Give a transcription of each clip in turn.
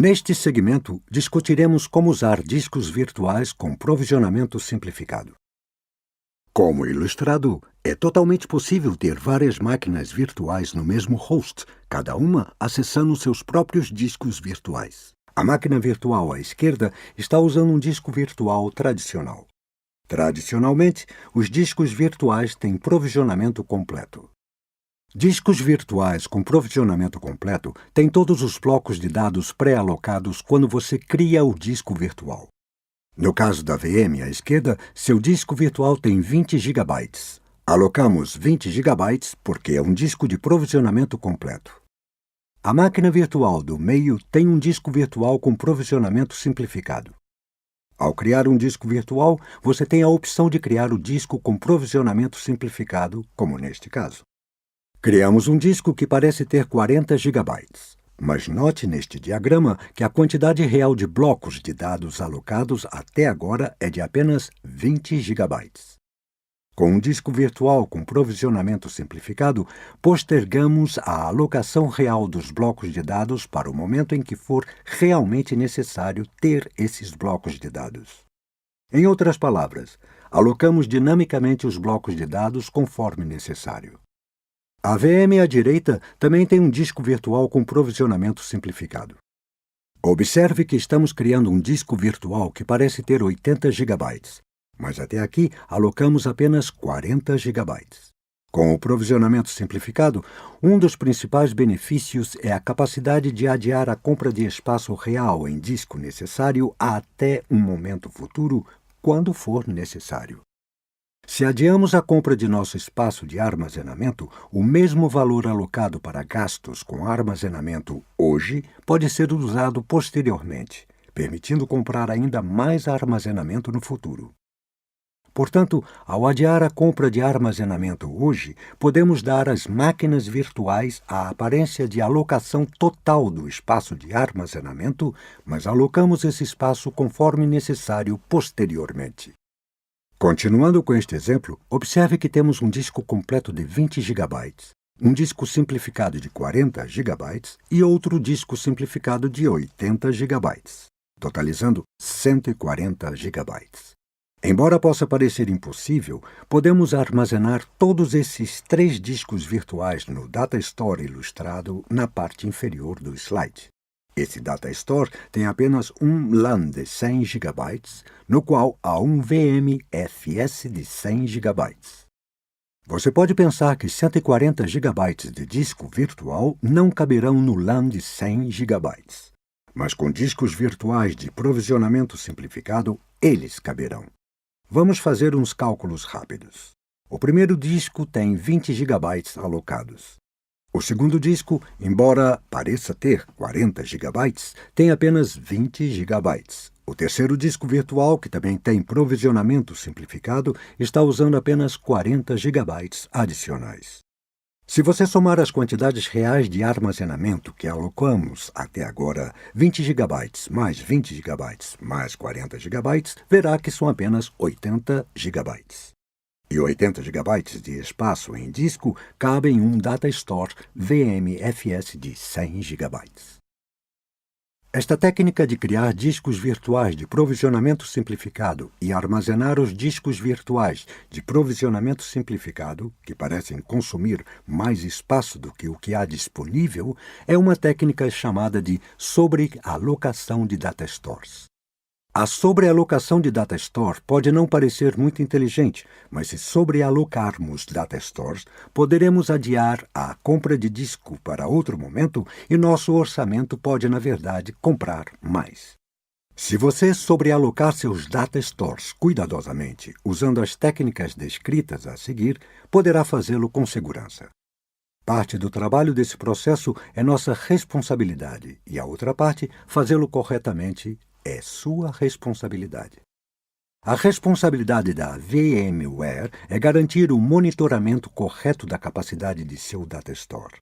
Neste segmento, discutiremos como usar discos virtuais com provisionamento simplificado. Como ilustrado, é totalmente possível ter várias máquinas virtuais no mesmo host, cada uma acessando seus próprios discos virtuais. A máquina virtual à esquerda está usando um disco virtual tradicional. Tradicionalmente, os discos virtuais têm provisionamento completo. Discos virtuais com provisionamento completo têm todos os blocos de dados pré-alocados quando você cria o disco virtual. No caso da VM à esquerda, seu disco virtual tem 20 GB. Alocamos 20 GB porque é um disco de provisionamento completo. A máquina virtual do meio tem um disco virtual com provisionamento simplificado. Ao criar um disco virtual, você tem a opção de criar o disco com provisionamento simplificado, como neste caso. Criamos um disco que parece ter 40 GB, mas note neste diagrama que a quantidade real de blocos de dados alocados até agora é de apenas 20 GB. Com um disco virtual com provisionamento simplificado, postergamos a alocação real dos blocos de dados para o momento em que for realmente necessário ter esses blocos de dados. Em outras palavras, alocamos dinamicamente os blocos de dados conforme necessário. A VM à direita também tem um disco virtual com provisionamento simplificado. Observe que estamos criando um disco virtual que parece ter 80 GB, mas até aqui alocamos apenas 40 GB. Com o provisionamento simplificado, um dos principais benefícios é a capacidade de adiar a compra de espaço real em disco necessário até um momento futuro, quando for necessário. Se adiamos a compra de nosso espaço de armazenamento, o mesmo valor alocado para gastos com armazenamento hoje pode ser usado posteriormente, permitindo comprar ainda mais armazenamento no futuro. Portanto, ao adiar a compra de armazenamento hoje, podemos dar às máquinas virtuais a aparência de alocação total do espaço de armazenamento, mas alocamos esse espaço conforme necessário posteriormente. Continuando com este exemplo, observe que temos um disco completo de 20 GB, um disco simplificado de 40 GB e outro disco simplificado de 80 GB, totalizando 140 GB. Embora possa parecer impossível, podemos armazenar todos esses 3 discos virtuais no Data Store ilustrado na parte inferior do slide. Esse Data Store tem apenas um LAN de 100 GB, no qual há um VMFS de 100 GB. Você pode pensar que 140 GB de disco virtual não caberão no LAN de 100 GB. Mas com discos virtuais de provisionamento simplificado, eles caberão. Vamos fazer uns cálculos rápidos. O primeiro disco tem 20 GB alocados. O segundo disco, embora pareça ter 40 GB, tem apenas 20 GB. O terceiro disco virtual, que também tem provisionamento simplificado, está usando apenas 40 GB adicionais. Se você somar as quantidades reais de armazenamento que alocamos até agora, 20 GB mais 20 GB mais 40 GB, verá que são apenas 80 GB. E 80 GB de espaço em disco cabem em um Data Store VMFS de 100 GB. Esta técnica de criar discos virtuais de provisionamento simplificado e armazenar os discos virtuais de provisionamento simplificado, que parecem consumir mais espaço do que o que há disponível, é uma técnica chamada de sobrealocação de data stores. A sobrealocação de data store pode não parecer muito inteligente, mas se sobrealocarmos data stores, poderemos adiar a compra de disco para outro momento e nosso orçamento pode, na verdade, comprar mais. Se você sobrealocar seus data stores cuidadosamente, usando as técnicas descritas a seguir, poderá fazê-lo com segurança. Parte do trabalho desse processo é nossa responsabilidade e a outra parte, fazê-lo corretamente, é sua responsabilidade. A responsabilidade da VMware é garantir o monitoramento correto da capacidade de seu data store.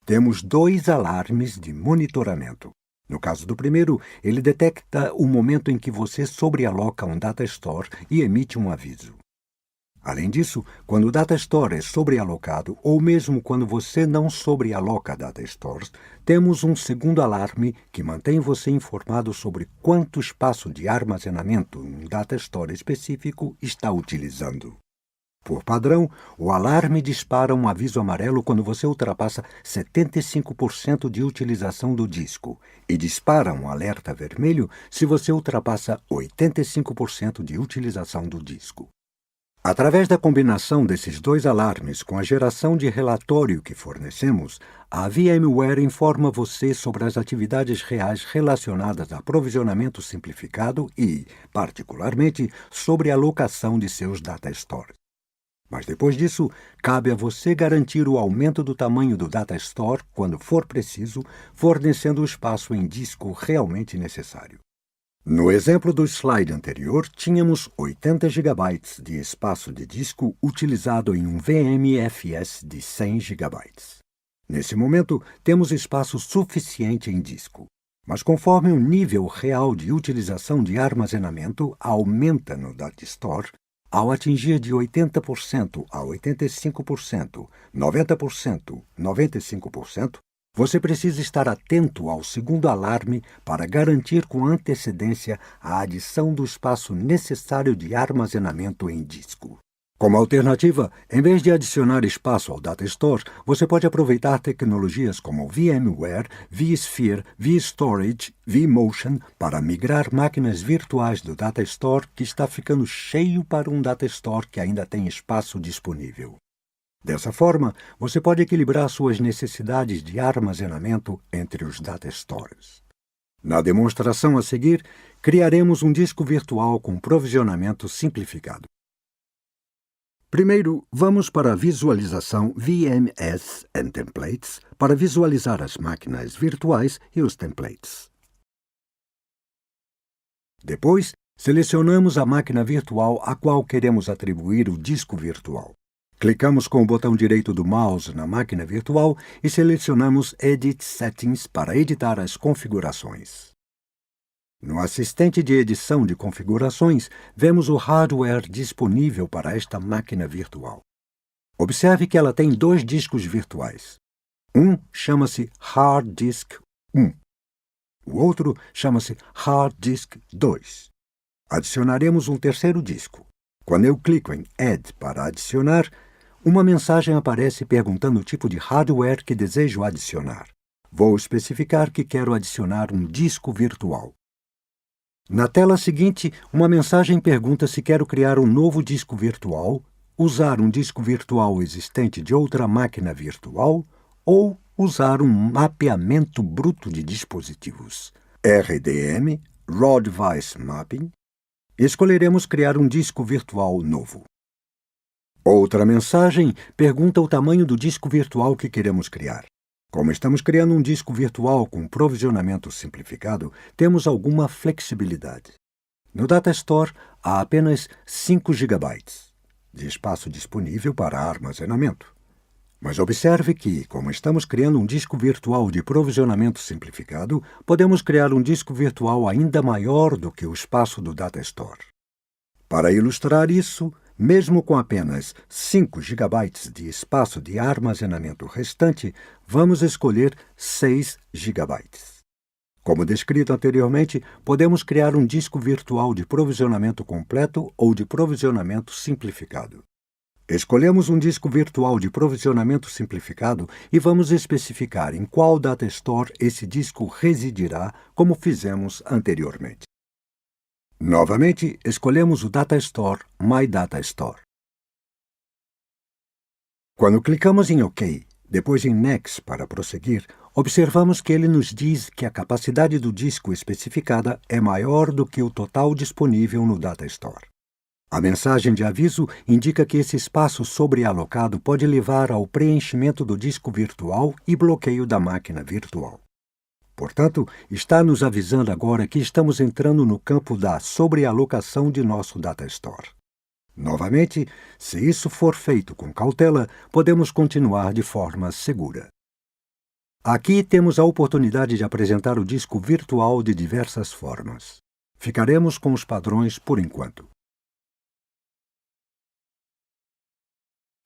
Temos 2 alarmes de monitoramento. No caso do primeiro, ele detecta o momento em que você sobrealoca um data store e emite um aviso. Além disso, quando o Data Store é sobrealocado, ou mesmo quando você não sobrealoca Data Stores, temos um segundo alarme que mantém você informado sobre quanto espaço de armazenamento um Data Store específico está utilizando. Por padrão, o alarme dispara um aviso amarelo quando você ultrapassa 75% de utilização do disco e dispara um alerta vermelho se você ultrapassa 85% de utilização do disco. Através da combinação desses dois alarmes com a geração de relatório que fornecemos, a VMware informa você sobre as atividades reais relacionadas a aprovisionamento simplificado e, particularmente, sobre a alocação de seus data stores. Mas depois disso, cabe a você garantir o aumento do tamanho do Data Store quando for preciso, fornecendo o espaço em disco realmente necessário. No exemplo do slide anterior, tínhamos 80 GB de espaço de disco utilizado em um VMFS de 100 GB. Nesse momento, temos espaço suficiente em disco. Mas conforme o nível real de utilização de armazenamento aumenta no Data Store, ao atingir de 80% a 85%, 90%, 95%, você precisa estar atento ao segundo alarme para garantir com antecedência a adição do espaço necessário de armazenamento em disco. Como alternativa, em vez de adicionar espaço ao Data Store, você pode aproveitar tecnologias como VMware, vSphere, vStorage, vMotion para migrar máquinas virtuais do Data Store que está ficando cheio para um Data Store que ainda tem espaço disponível. Dessa forma, você pode equilibrar suas necessidades de armazenamento entre os Data Stores. Na demonstração a seguir, criaremos um disco virtual com provisionamento simplificado. Primeiro, vamos para a visualização VMS and Templates para visualizar as máquinas virtuais e os templates. Depois, selecionamos a máquina virtual a qual queremos atribuir o disco virtual. Clicamos com o botão direito do mouse na máquina virtual e selecionamos Edit Settings para editar as configurações. No assistente de edição de configurações, vemos o hardware disponível para esta máquina virtual. Observe que ela tem dois discos virtuais. Um chama-se Hard Disk 1. O outro chama-se Hard Disk 2. Adicionaremos um terceiro disco. Quando eu clico em Add para adicionar, uma mensagem aparece perguntando o tipo de hardware que desejo adicionar. Vou especificar que quero adicionar um disco virtual. Na tela seguinte, uma mensagem pergunta se quero criar um novo disco virtual, usar um disco virtual existente de outra máquina virtual ou usar um mapeamento bruto de dispositivos. RDM, Raw Device Mapping. Escolheremos criar um disco virtual novo. Outra mensagem pergunta o tamanho do disco virtual que queremos criar. Como estamos criando um disco virtual com provisionamento simplificado, temos alguma flexibilidade. No Data Store, há apenas 5 GB de espaço disponível para armazenamento. Mas observe que, como estamos criando um disco virtual de provisionamento simplificado, podemos criar um disco virtual ainda maior do que o espaço do Data Store. Para ilustrar isso, mesmo com apenas 5 GB de espaço de armazenamento restante, vamos escolher 6 GB. Como descrito anteriormente, podemos criar um disco virtual de provisionamento completo ou de provisionamento simplificado. Escolhemos um disco virtual de provisionamento simplificado e vamos especificar em qual Data Store esse disco residirá, como fizemos anteriormente. Novamente, escolhemos o Data Store, My Data Store. Quando clicamos em OK, depois em Next para prosseguir, observamos que ele nos diz que a capacidade do disco especificada é maior do que o total disponível no Data Store. A mensagem de aviso indica que esse espaço sobrealocado pode levar ao preenchimento do disco virtual e bloqueio da máquina virtual. Portanto, está nos avisando agora que estamos entrando no campo da sobrealocação de nosso Data Store. Novamente, se isso for feito com cautela, podemos continuar de forma segura. Aqui temos a oportunidade de apresentar o disco virtual de diversas formas. Ficaremos com os padrões por enquanto.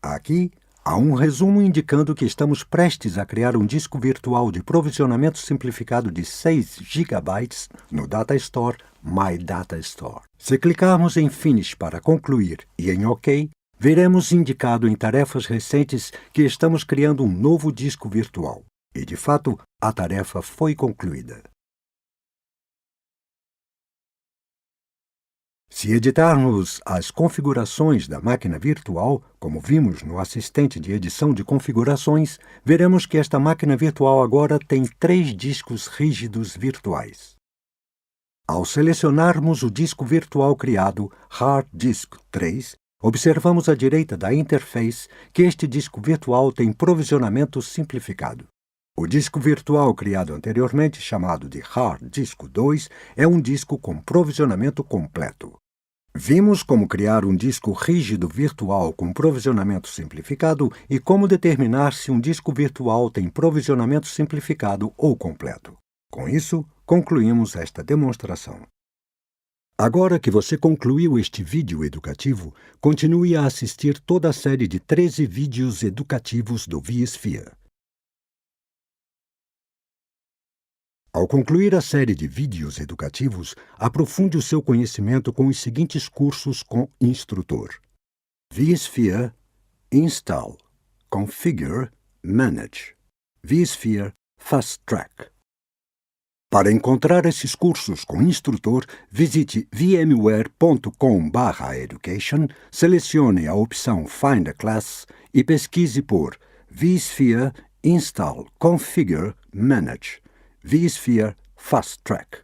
Aqui há um resumo indicando que estamos prestes a criar um disco virtual de provisionamento simplificado de 6 GB no Data Store My Data Store. Se clicarmos em Finish para concluir e em OK, veremos indicado em tarefas recentes que estamos criando um novo disco virtual. E, de fato, a tarefa foi concluída. Se editarmos as configurações da máquina virtual, como vimos no assistente de edição de configurações, veremos que esta máquina virtual agora tem 3 discos rígidos virtuais. Ao selecionarmos o disco virtual criado, Hard Disk 3, observamos à direita da interface que este disco virtual tem provisionamento simplificado. O disco virtual criado anteriormente, chamado de Hard Disk 2, é um disco com provisionamento completo. Vimos como criar um disco rígido virtual com provisionamento simplificado e como determinar se um disco virtual tem provisionamento simplificado ou completo. Com isso, concluímos esta demonstração. Agora que você concluiu este vídeo educativo, continue a assistir toda a série de 13 vídeos educativos do vSphere. Ao concluir a série de vídeos educativos, aprofunde o seu conhecimento com os seguintes cursos com instrutor: vSphere, Install, Configure, Manage, vSphere Fast Track. Para encontrar esses cursos com instrutor, visite vmware.com/education, selecione a opção Find a Class e pesquise por vSphere, Install, Configure, Manage, vSphere Fast Track.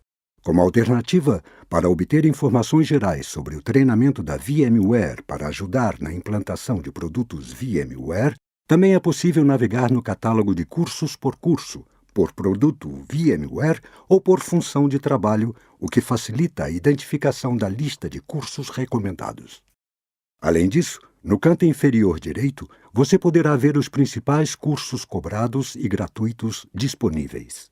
Como alternativa, para obter informações gerais sobre o treinamento da VMware para ajudar na implantação de produtos VMware, também é possível navegar no catálogo de cursos por curso, por produto VMware ou por função de trabalho, o que facilita a identificação da lista de cursos recomendados. Além disso, no canto inferior direito, você poderá ver os principais cursos cobrados e gratuitos disponíveis.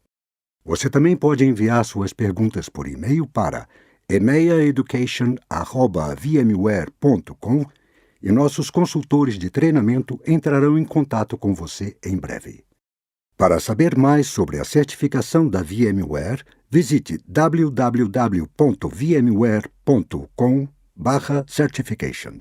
Você também pode enviar suas perguntas por e-mail para emeiaeducation@vmware.com e nossos consultores de treinamento entrarão em contato com você em breve. Para saber mais sobre a certificação da VMware, visite www.vmware.com/certification.